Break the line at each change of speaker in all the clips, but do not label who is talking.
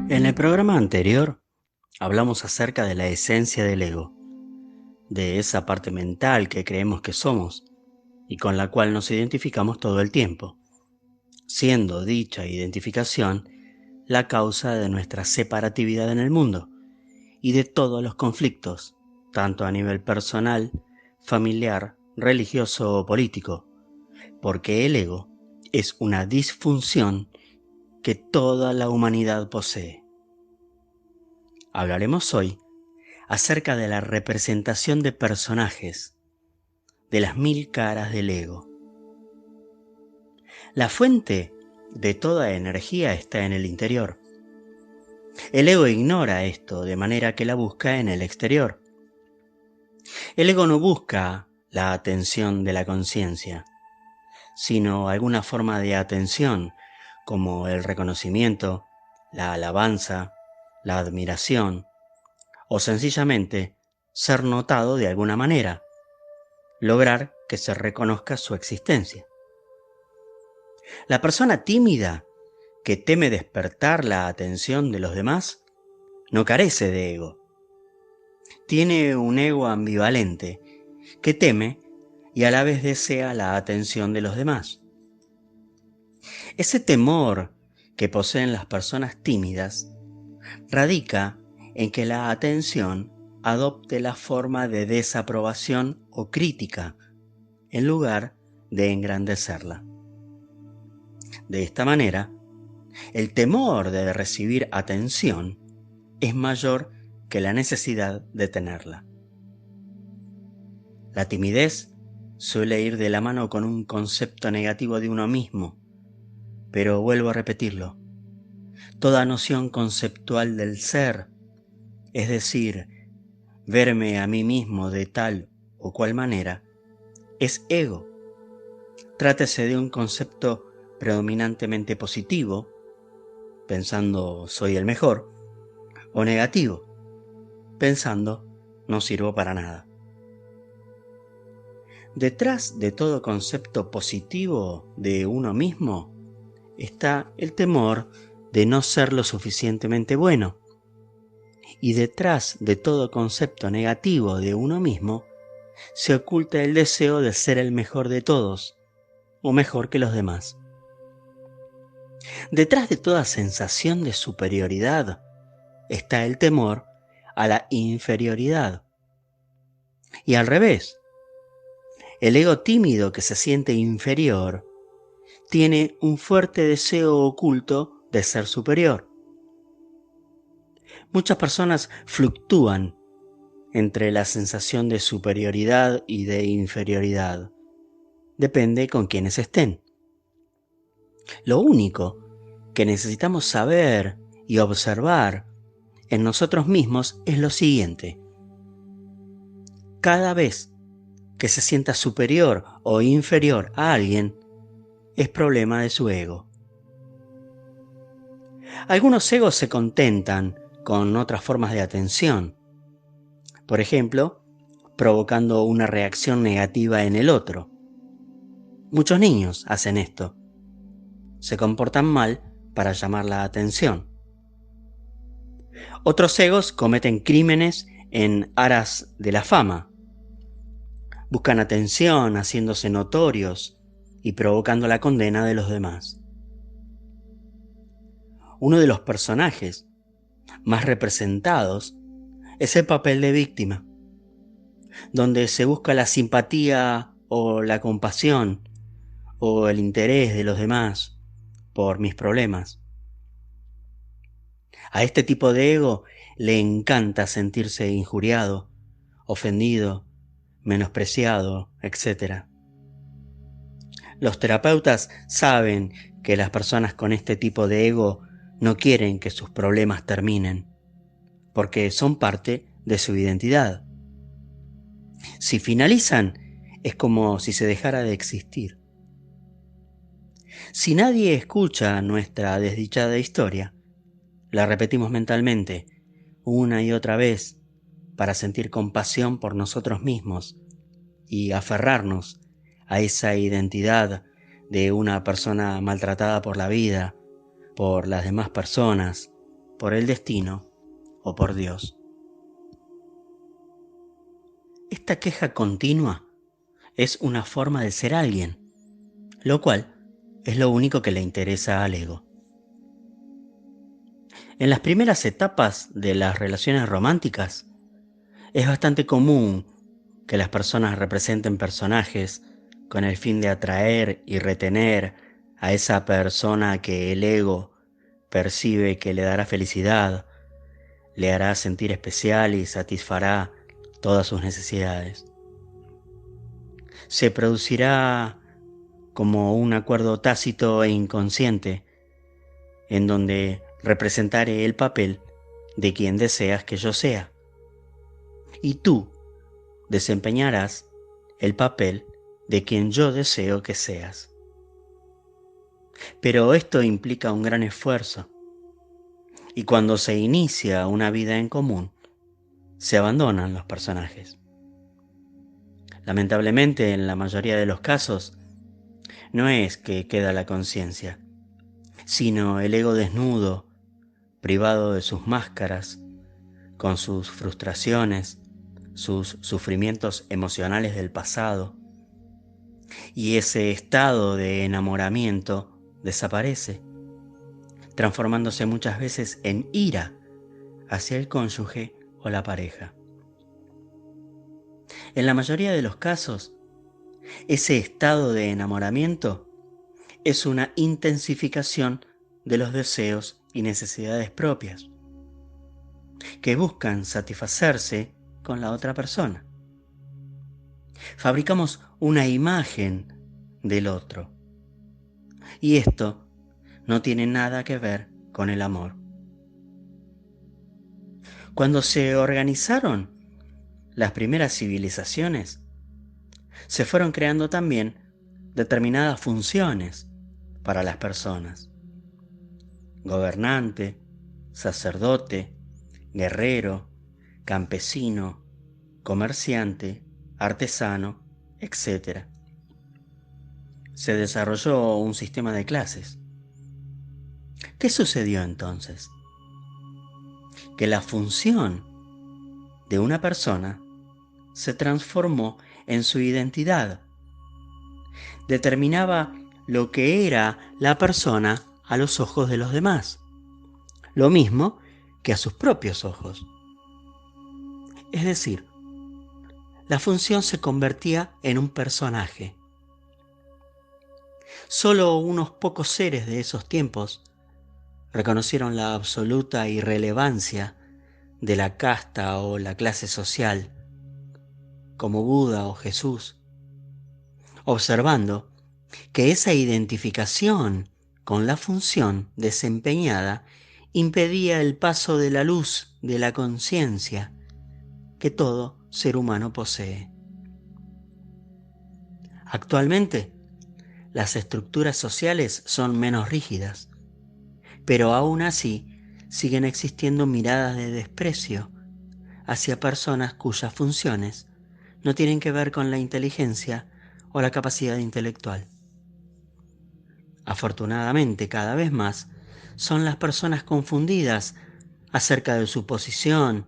En el programa anterior hablamos acerca de la esencia del ego, de esa parte mental que creemos que somos y con la cual nos identificamos todo el tiempo, siendo dicha identificación la causa de nuestra separatividad en el mundo y de todos los conflictos, tanto a nivel personal, familiar, religioso o político, porque el ego es una disfunción que toda la humanidad posee. Hablaremos hoy acerca de la representación de personajes, de las 1000 caras del ego. La fuente de toda energía está en el interior. El ego ignora esto, de manera que la busca en el exterior. El ego no busca la atención de la conciencia, sino alguna forma de atención, como el reconocimiento, la alabanza, la admiración, o sencillamente ser notado de alguna manera, lograr que se reconozca su existencia. La persona tímida que teme despertar la atención de los demás no carece de ego. Tiene un ego ambivalente que teme y a la vez desea la atención de los demás. Ese temor que poseen las personas tímidas radica en que la atención adopte la forma de desaprobación o crítica en lugar de engrandecerla. De esta manera, el temor de recibir atención es mayor que la necesidad de tenerla. La timidez suele ir de la mano con un concepto negativo de uno mismo, pero vuelvo a repetirlo, toda noción conceptual del ser, es decir, verme a mí mismo de tal o cual manera, es ego. Trátese de un concepto predominantemente positivo, pensando soy el mejor, o negativo, pensando no sirvo para nada. Detrás de todo concepto positivo de uno mismo está el temor de no ser lo suficientemente bueno. Y detrás de todo concepto negativo de uno mismo se oculta el deseo de ser el mejor de todos, o mejor que los demás. Detrás de toda sensación de superioridad está el temor a la inferioridad. Y al revés, el ego tímido que se siente inferior tiene un fuerte deseo oculto de ser superior. Muchas personas fluctúan entre la sensación de superioridad y de inferioridad. Depende con quienes estén. Lo único que necesitamos saber y observar en nosotros mismos es lo siguiente. Cada vez que se sienta superior o inferior a alguien, es problema de su ego. Algunos egos se contentan con otras formas de atención. Por ejemplo, provocando una reacción negativa en el otro. Muchos niños hacen esto. Se comportan mal para llamar la atención. Otros egos cometen crímenes en aras de la fama. Buscan atención haciéndose notorios y provocando la condena de los demás. Uno de los personajes más representados es el papel de víctima, donde se busca la simpatía o la compasión o el interés de los demás por mis problemas. A este tipo de ego le encanta sentirse injuriado, ofendido, menospreciado, etc. Los terapeutas saben que las personas con este tipo de ego no quieren que sus problemas terminen, porque son parte de su identidad. Si finalizan, es como si se dejara de existir. Si nadie escucha nuestra desdichada historia, la repetimos mentalmente una y otra vez para sentir compasión por nosotros mismos y aferrarnos a esa identidad de una persona maltratada por la vida, por las demás personas, por el destino o por Dios. Esta queja continua es una forma de ser alguien, lo cual es lo único que le interesa al ego. En las primeras etapas de las relaciones románticas, es bastante común que las personas representen personajes con el fin de atraer y retener a esa persona que el ego percibe que le dará felicidad, le hará sentir especial y satisfará todas sus necesidades. Se producirá como un acuerdo tácito e inconsciente en donde representaré el papel de quien deseas que yo sea, y tú desempeñarás el papel de quien yo deseo que seas. Pero esto implica un gran esfuerzo, y cuando se inicia una vida en común, se abandonan los personajes. Lamentablemente, en la mayoría de los casos, no es que queda la conciencia, sino el ego desnudo, privado de sus máscaras, con sus frustraciones, sus sufrimientos emocionales del pasado, y ese estado de enamoramiento desaparece, transformándose muchas veces en ira hacia el cónyuge o la pareja. En la mayoría de los casos, ese estado de enamoramiento es una intensificación de los deseos y necesidades propias, que buscan satisfacerse con la otra persona. Fabricamos una imagen del otro, y esto no tiene nada que ver con el amor. Cuando se organizaron las primeras civilizaciones, se fueron creando también determinadas funciones para las personas: gobernante, sacerdote, guerrero, campesino, comerciante, artesano, etc. Se desarrolló un sistema de clases. ¿Qué sucedió entonces? Que la función de una persona se transformó en su identidad. Determinaba lo que era la persona a los ojos de los demás, lo mismo que a sus propios ojos. Es decir, la función se convertía en un personaje. Solo unos pocos seres de esos tiempos reconocieron la absoluta irrelevancia de la casta o la clase social, como Buda o Jesús, observando que esa identificación con la función desempeñada impedía el paso de la luz de la conciencia que todo ser humano posee. Actualmente, las estructuras sociales son menos rígidas, pero aún así siguen existiendo miradas de desprecio hacia personas cuyas funciones no tienen que ver con la inteligencia o la capacidad intelectual. Afortunadamente, cada vez más son las personas confundidas acerca de su posición,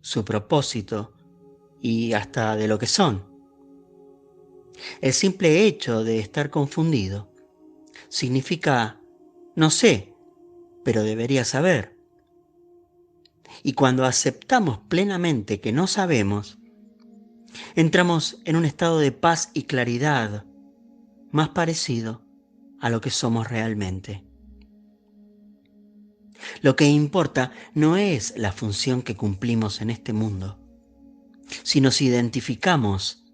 su propósito y hasta de lo que son. El simple hecho de estar confundido significa no sé, pero debería saber. Y cuando aceptamos plenamente que no sabemos, entramos en un estado de paz y claridad más parecido a lo que somos realmente. Lo que importa no es la función que cumplimos en este mundo, sino si identificamos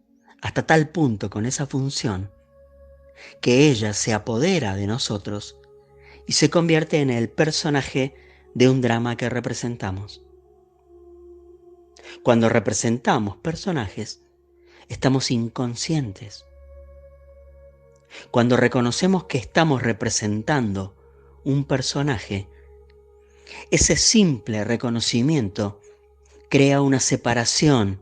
hasta tal punto con esa función que ella se apodera de nosotros y se convierte en el personaje de un drama que representamos. Cuando representamos personajes, estamos inconscientes. Cuando reconocemos que estamos representando un personaje, ese simple reconocimiento crea una separación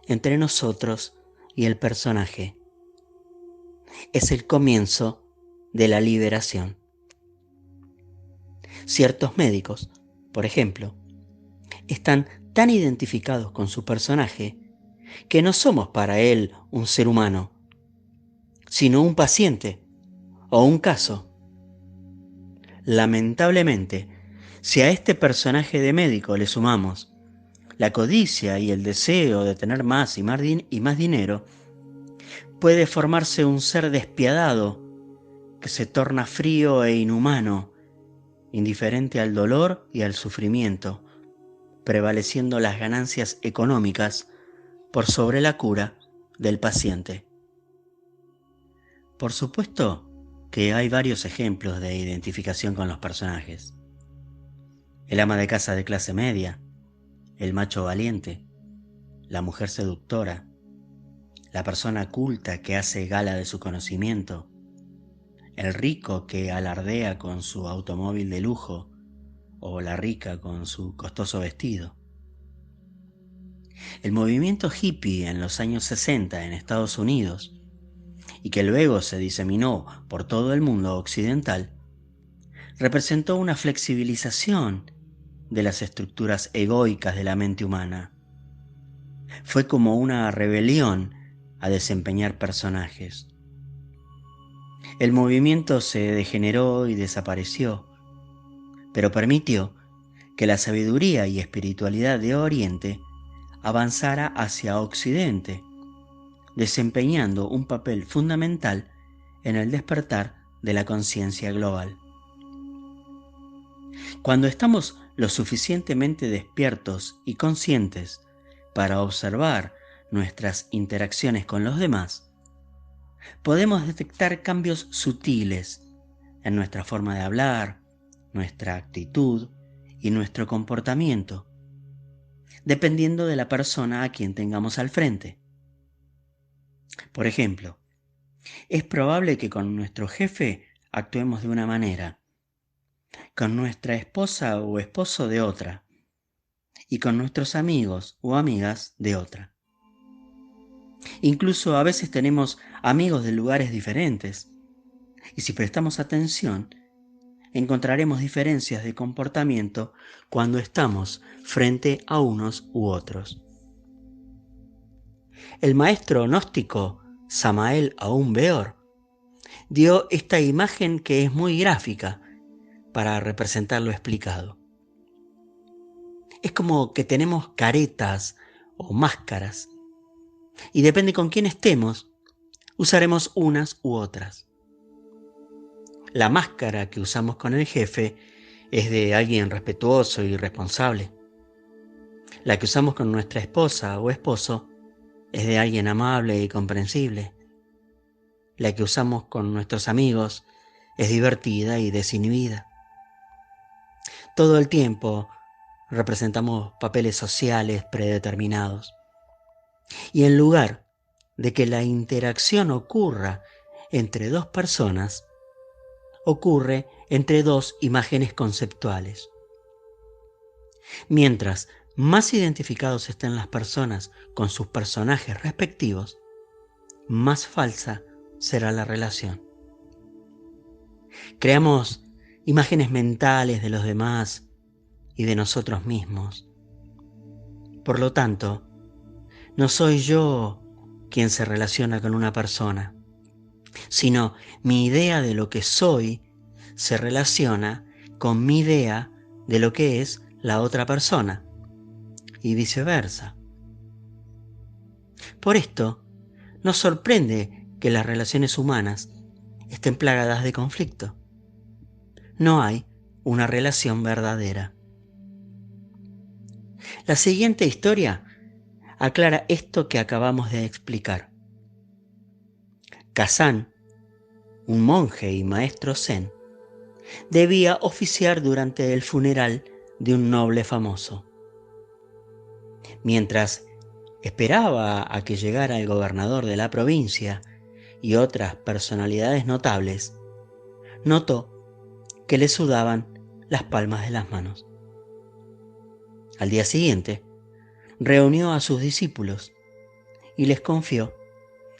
entre nosotros y el personaje. Es el comienzo de la liberación. Ciertos médicos por ejemplo, están tan identificados con su personaje que no somos para él un ser humano, sino un paciente o un caso. Lamentablemente, si a este personaje de médico le sumamos la codicia y el deseo de tener más y más dinero, puede formarse un ser despiadado que se torna frío e inhumano, indiferente al dolor y al sufrimiento, prevaleciendo las ganancias económicas por sobre la cura del paciente. Por supuesto que hay varios ejemplos de identificación con los personajes. El ama de casa de clase media, el macho valiente, la mujer seductora, la persona culta que hace gala de su conocimiento, el rico que alardea con su automóvil de lujo o la rica con su costoso vestido. El movimiento hippie en los años 60 en Estados Unidos y que luego se diseminó por todo el mundo occidental, representó una flexibilización de las estructuras egoicas de la mente humana. Fue como una rebelión a desempeñar personajes. El movimiento se degeneró y desapareció, pero permitió que la sabiduría y espiritualidad de Oriente avanzara hacia Occidente, desempeñando un papel fundamental en el despertar de la conciencia global. Cuando estamos lo suficientemente despiertos y conscientes para observar nuestras interacciones con los demás, podemos detectar cambios sutiles en nuestra forma de hablar, nuestra actitud y nuestro comportamiento, dependiendo de la persona a quien tengamos al frente. Por ejemplo, es probable que con nuestro jefe actuemos de una manera, con nuestra esposa o esposo de otra, y con nuestros amigos o amigas de otra. Incluso a veces tenemos amigos de lugares diferentes, y si prestamos atención, encontraremos diferencias de comportamiento cuando estamos frente a unos u otros. El maestro gnóstico Samael Aun Weor dio esta imagen que es muy gráfica para representar lo explicado. Es como que tenemos caretas o máscaras, y depende con quién estemos, usaremos unas u otras. La máscara que usamos con el jefe es de alguien respetuoso y responsable. La que usamos con nuestra esposa o esposo es de alguien amable y comprensible. La que usamos con nuestros amigos es divertida y desinhibida. Todo el tiempo representamos papeles sociales predeterminados. Y en lugar de que la interacción ocurra entre dos personas, ocurre entre dos imágenes conceptuales. Mientras más identificados estén las personas con sus personajes respectivos, más falsa será la relación. Creamos imágenes mentales de los demás y de nosotros mismos. Por lo tanto, no soy yo quien se relaciona con una persona, sino mi idea de lo que soy se relaciona con mi idea de lo que es la otra persona, y viceversa. Por esto, nos sorprende que las relaciones humanas estén plagadas de conflicto. No hay una relación verdadera. La siguiente historia aclara esto que acabamos de explicar. Kazan, un monje y maestro zen, debía oficiar durante el funeral de un noble famoso. Mientras esperaba a que llegara el gobernador de la provincia y otras personalidades notables, notó que le sudaban las palmas de las manos. Al día siguiente, reunió a sus discípulos y les confió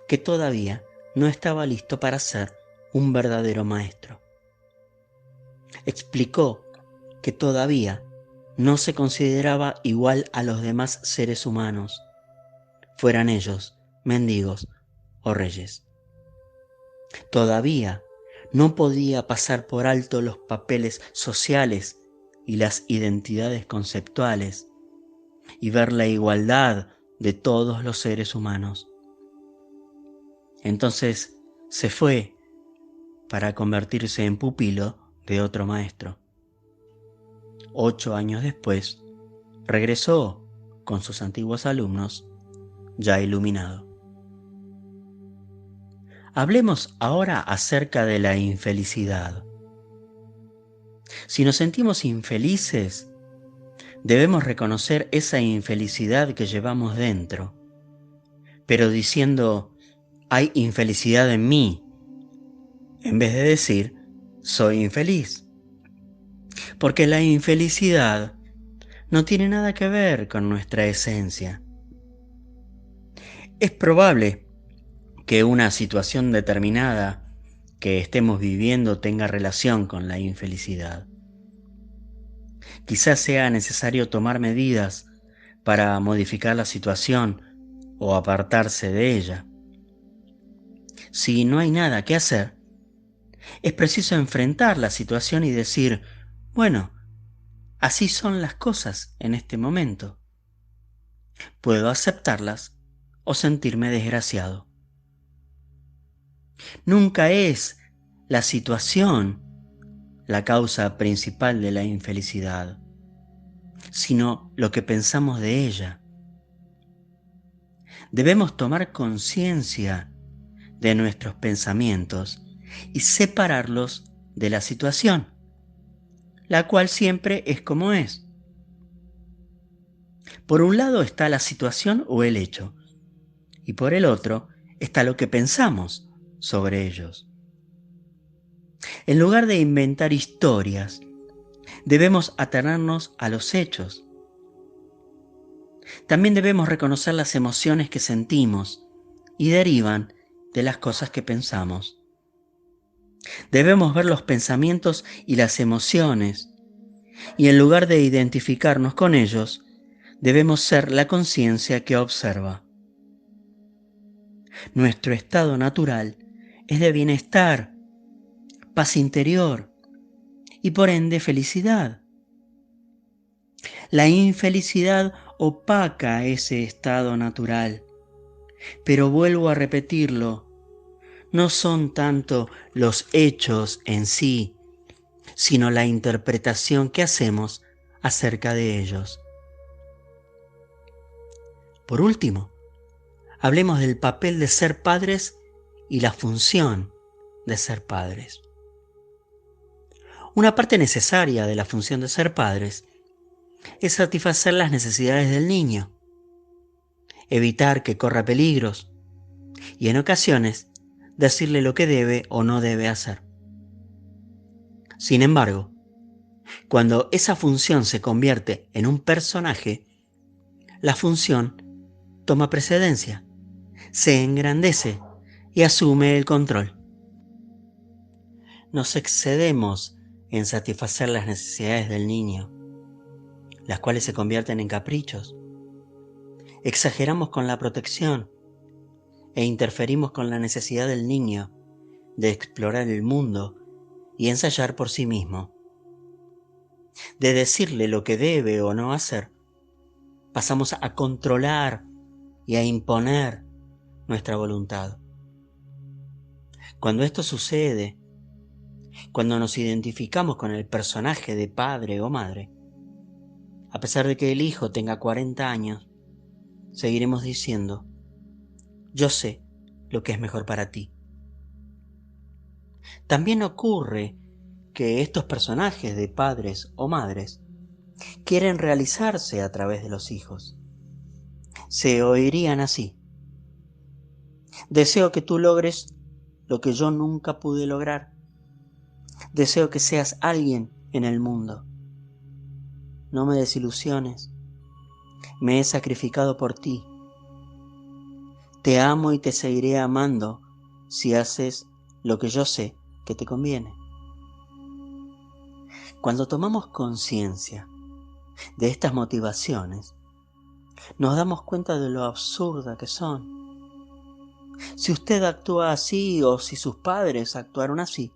que todavía no estaba listo para ser un verdadero maestro. Explicó que todavía no se consideraba igual a los demás seres humanos, fueran ellos mendigos o reyes. Todavía no podía pasar por alto los papeles sociales y las identidades conceptuales y ver la igualdad de todos los seres humanos. Entonces se fue para convertirse en pupilo de otro maestro. 8 años después, regresó con sus antiguos alumnos, ya iluminado. Hablemos ahora acerca de la infelicidad. Si nos sentimos infelices, debemos reconocer esa infelicidad que llevamos dentro, pero diciendo, hay infelicidad en mí, en vez de decir, soy infeliz. Porque la infelicidad no tiene nada que ver con nuestra esencia. Es probable que una situación determinada que estemos viviendo tenga relación con la infelicidad. Quizás sea necesario tomar medidas para modificar la situación o apartarse de ella. Si no hay nada que hacer, es preciso enfrentar la situación y decir, bueno, así son las cosas en este momento. Puedo aceptarlas o sentirme desgraciado. Nunca es la situación la causa principal de la infelicidad, sino lo que pensamos de ella. Debemos tomar conciencia de nuestros pensamientos y separarlos de la situación, la cual siempre es como es. Por un lado está la situación o el hecho, y por el otro está lo que pensamos sobre ellos. En lugar de inventar historias, debemos atenernos a los hechos. También debemos reconocer las emociones que sentimos y derivan de las cosas que pensamos. Debemos ver los pensamientos y las emociones, y en lugar de identificarnos con ellos, debemos ser la conciencia que observa. Nuestro estado natural es de bienestar, paz interior y por ende felicidad. La infelicidad opaca ese estado natural, pero vuelvo a repetirlo, no son tanto los hechos en sí, sino la interpretación que hacemos acerca de ellos. Por último, hablemos del papel de ser padres y la función de ser padres. Una parte necesaria de la función de ser padres es satisfacer las necesidades del niño, evitar que corra peligros y en ocasiones decirle lo que debe o no debe hacer. Sin embargo, cuando esa función se convierte en un personaje, la función toma precedencia, se engrandece y asume el control. Nos excedemos en satisfacer las necesidades del niño, las cuales se convierten en caprichos. Exageramos con la protección e interferimos con la necesidad del niño de explorar el mundo y ensayar por sí mismo. De decirle lo que debe o no hacer, pasamos a controlar y a imponer nuestra voluntad. Cuando esto sucede, cuando nos identificamos con el personaje de padre o madre, a pesar de que el hijo tenga 40 años, seguiremos diciendo, yo sé lo que es mejor para ti. También ocurre que estos personajes de padres o madres quieren realizarse a través de los hijos. Se oirían así: deseo que tú logres lo que yo nunca pude lograr. Deseo que seas alguien en el mundo. No me desilusiones. Me he sacrificado por ti. Te amo y te seguiré amando si haces lo que yo sé que te conviene. Cuando tomamos conciencia de estas motivaciones, nos damos cuenta de lo absurda que son. Si usted actúa así o si sus padres actuaron así,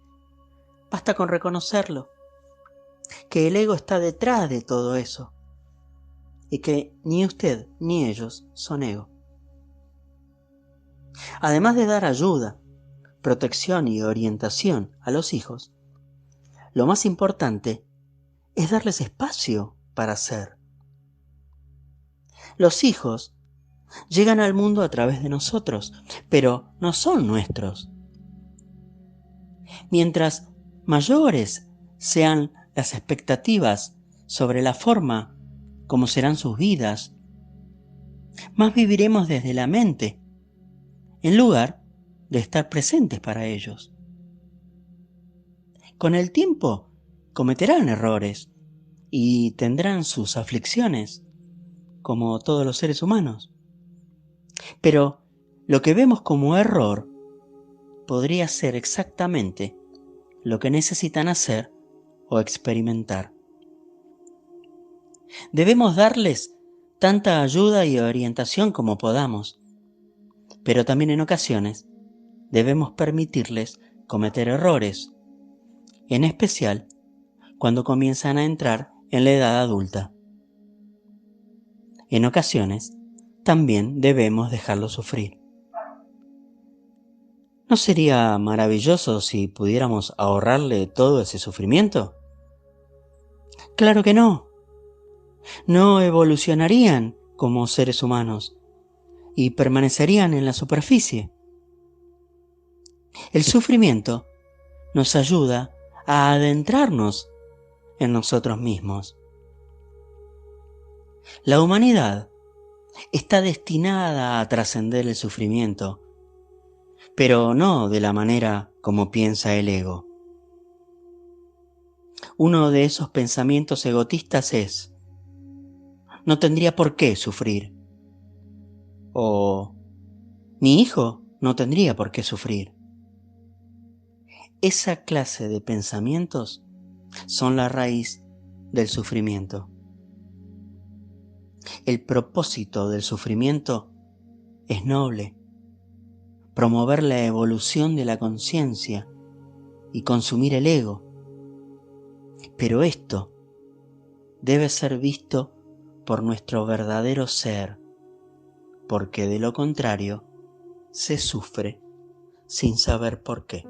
basta con reconocerlo, que el ego está detrás de todo eso y que ni usted ni ellos son ego. Además de dar ayuda, protección y orientación a los hijos, lo más importante es darles espacio para ser. Los hijos llegan al mundo a través de nosotros, pero no son nuestros. Mientras mayores sean las expectativas sobre la forma como serán sus vidas, más viviremos desde la mente, en lugar de estar presentes para ellos. Con el tiempo cometerán errores y tendrán sus aflicciones, como todos los seres humanos. Pero lo que vemos como error podría ser exactamente lo que necesitan hacer o experimentar. Debemos darles tanta ayuda y orientación como podamos, pero también en ocasiones debemos permitirles cometer errores, en especial cuando comienzan a entrar en la edad adulta. En ocasiones también debemos dejarlos sufrir. ¿No sería maravilloso si pudiéramos ahorrarle todo ese sufrimiento? Claro que no. No evolucionarían como seres humanos y permanecerían en la superficie. El sufrimiento nos ayuda a adentrarnos en nosotros mismos. La humanidad está destinada a trascender el sufrimiento, pero no de la manera como piensa el ego. Uno de esos pensamientos egoístas es: no tendría por qué sufrir. O mi hijo no tendría por qué sufrir. Esa clase de pensamientos son la raíz del sufrimiento. El propósito del sufrimiento es noble: promover la evolución de la conciencia y consumir el ego. Pero esto debe ser visto por nuestro verdadero ser, porque de lo contrario se sufre sin saber por qué.